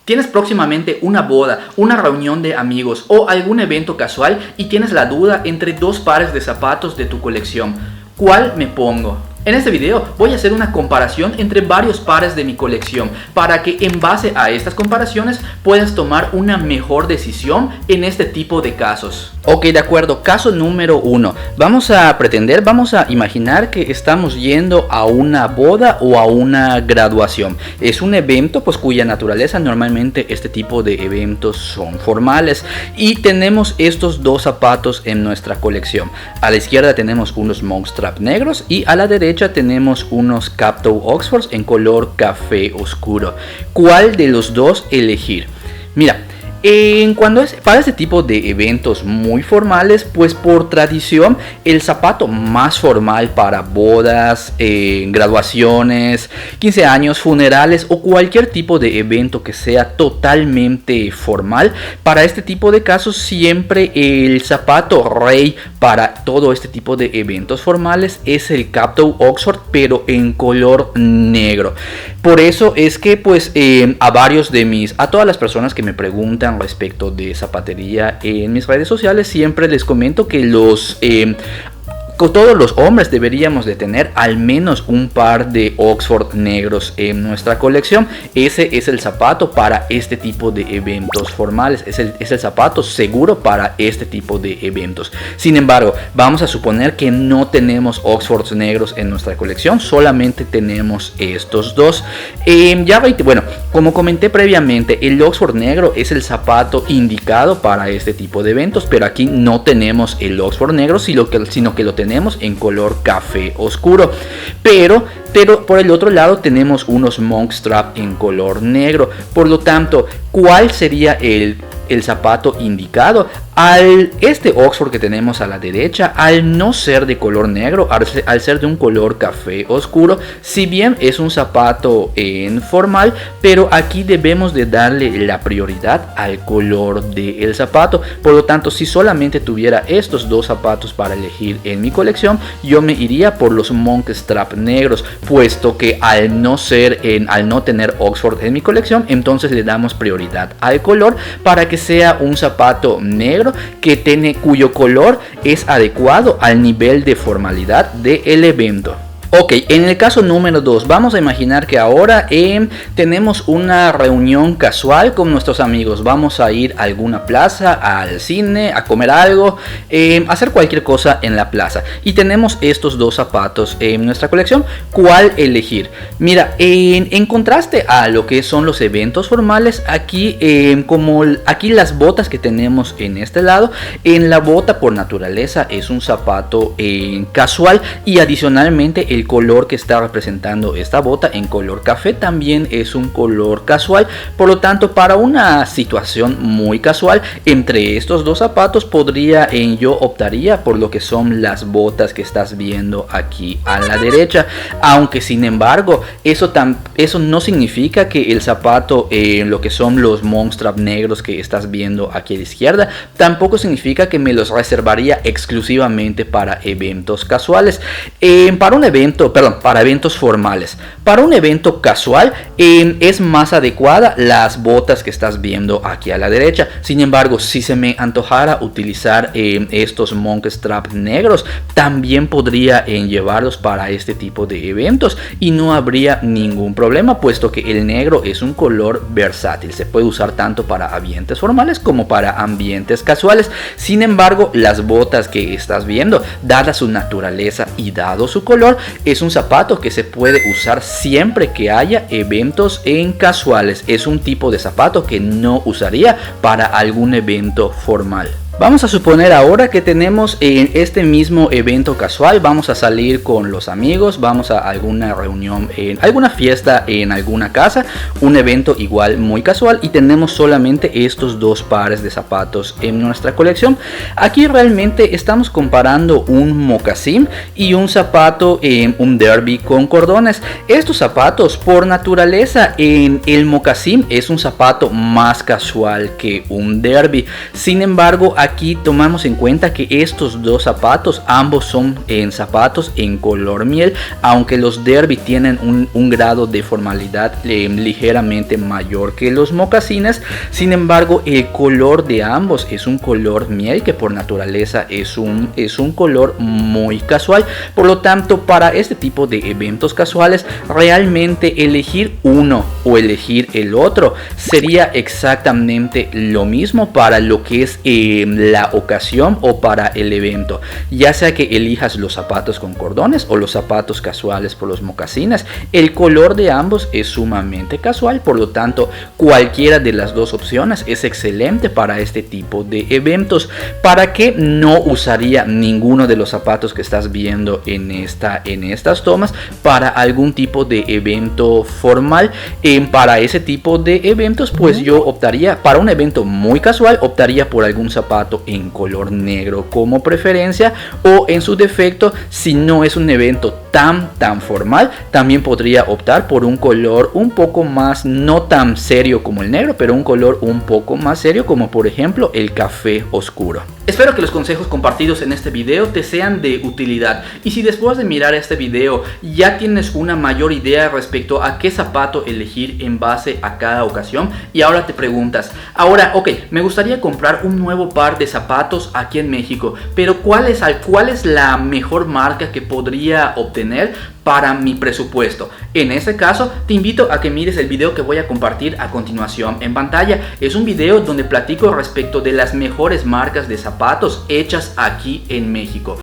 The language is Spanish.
Tienes próximamente una boda, una reunión de amigos o algún evento casual y tienes la duda entre dos pares de zapatos de tu colección. ¿Cuál me pongo? En este video voy a hacer una comparación entre varios pares de mi colección para que en base a estas comparaciones puedas tomar una mejor decisión en este tipo de casos. Ok, de acuerdo, caso número 1. Vamos a imaginar que estamos yendo a una boda o a una graduación. Es un evento pues cuya naturaleza normalmente este tipo de eventos son formales y tenemos estos dos zapatos en nuestra colección. A la izquierda tenemos unos Monk Strap negros y a la derecha tenemos unos Cap-Toe Oxfords en color café oscuro. ¿Cuál de los dos elegir? Mira, cuando es para este tipo de eventos muy formales, pues por tradición el zapato más formal para bodas, graduaciones, 15 años, funerales o cualquier tipo de evento que sea totalmente formal, para este tipo de casos siempre el zapato rey para todo este tipo de eventos formales es el Cap-Toe Oxford, pero en color negro. Por eso es que pues a todas las personas que me preguntan respecto de zapatería en mis redes sociales, siempre les comento que todos los hombres deberíamos de tener al menos un par de Oxford negros en nuestra colección. Ese es el zapato para este tipo de eventos formales, es el zapato seguro para este tipo de eventos. Sin embargo, vamos a suponer que no tenemos negros en nuestra colección, solamente tenemos estos dos. Bueno, como comenté previamente, el Oxford negro es el zapato indicado para este tipo de eventos, pero aquí no tenemos el Oxford negro, sino que lo tenemos en color café oscuro, pero por el otro lado tenemos unos Monk Strap en color negro. Por lo tanto, ¿cuál sería el zapato indicado? Este Oxford que tenemos a la derecha, al no ser de color negro, al ser de un color café oscuro, si bien es un zapato formal, pero aquí debemos de darle la prioridad al color del zapato. Por lo tanto, si solamente tuviera estos dos zapatos para elegir en mi colección, yo me iría por los Monk Strap negros, puesto que al no tener Oxford en mi colección, entonces le damos prioridad al color para que sea un zapato negro cuyo color es adecuado al nivel de formalidad del evento. Ok, en el caso número 2, vamos a imaginar que ahora tenemos una reunión casual con nuestros amigos. Vamos a ir a alguna plaza, al cine, a comer algo, hacer cualquier cosa en la plaza. Y tenemos estos dos zapatos en nuestra colección. ¿Cuál elegir? Mira, en contraste a lo que son los eventos formales, aquí las botas que tenemos en este lado, en la bota por naturaleza es un zapato casual y adicionalmente el color que está representando esta bota en color café también es un color casual. Por lo tanto, para una situación muy casual entre estos dos zapatos yo optaría por lo que son las botas que estás viendo aquí a la derecha, aunque sin embargo eso no significa que el zapato lo que son los Monk Strap negros que estás viendo aquí a la izquierda tampoco significa que me los reservaría exclusivamente para eventos casuales. Para eventos formales. Para un evento casual es más adecuada las botas que estás viendo aquí a la derecha. Sin embargo, si se me antojara utilizar estos Monk Strap negros, también podría llevarlos para este tipo de eventos y no habría ningún problema, puesto que el negro es un color versátil. Se puede usar tanto para ambientes formales como para ambientes casuales. Sin embargo, las botas que estás viendo, dada su naturaleza y dado su color, es un zapato que se puede usar siempre que haya eventos casuales. Es un tipo de zapato que no usaría para algún evento formal. Vamos a suponer ahora que tenemos en este mismo evento casual, vamos a salir con los amigos, vamos a alguna reunión, alguna fiesta en alguna casa, un evento igual muy casual y tenemos solamente estos dos pares de zapatos en nuestra colección. Aquí realmente estamos comparando un mocasín y un zapato, un derby con cordones. Estos zapatos por naturaleza el mocasín es un zapato más casual que un derby. Sin embargo, aquí tomamos en cuenta que estos dos zapatos, ambos son zapatos en color miel, aunque los Derby tienen un grado de formalidad ligeramente mayor que los mocasines. Sin embargo, el color de ambos es un color miel, que por naturaleza es un color muy casual. Por lo tanto, para este tipo de eventos casuales, realmente elegir uno o elegir el otro sería exactamente lo mismo para lo que es la ocasión o para el evento, ya sea que elijas los zapatos con cordones o los zapatos casuales por los mocasines. El color de ambos es sumamente casual, por lo tanto cualquiera de las dos opciones es excelente para este tipo de eventos. ¿Para qué no usaría ninguno de los zapatos que estás viendo en estas tomas para algún tipo de evento formal? Para ese tipo de eventos, pues yo optaría, para un evento muy casual, optaría por algún zapato en color negro como preferencia, o en su defecto, si no es un evento tan formal, también podría optar por un color un poco más, no tan serio como el negro, pero un color un poco más serio, como por ejemplo el café oscuro. Espero que los consejos compartidos en este video te sean de utilidad, y si después de mirar este video ya tienes una mayor idea respecto a qué zapato elegir en base a cada ocasión, y ahora te preguntas, me gustaría comprar un nuevo par de zapatos aquí en México, pero ¿cuál es la mejor marca que podría obtener para mi presupuesto? En este caso, te invito a que mires el video que voy a compartir a continuación en pantalla. Es un video donde platico respecto de las mejores marcas de zapatos hechas aquí en México.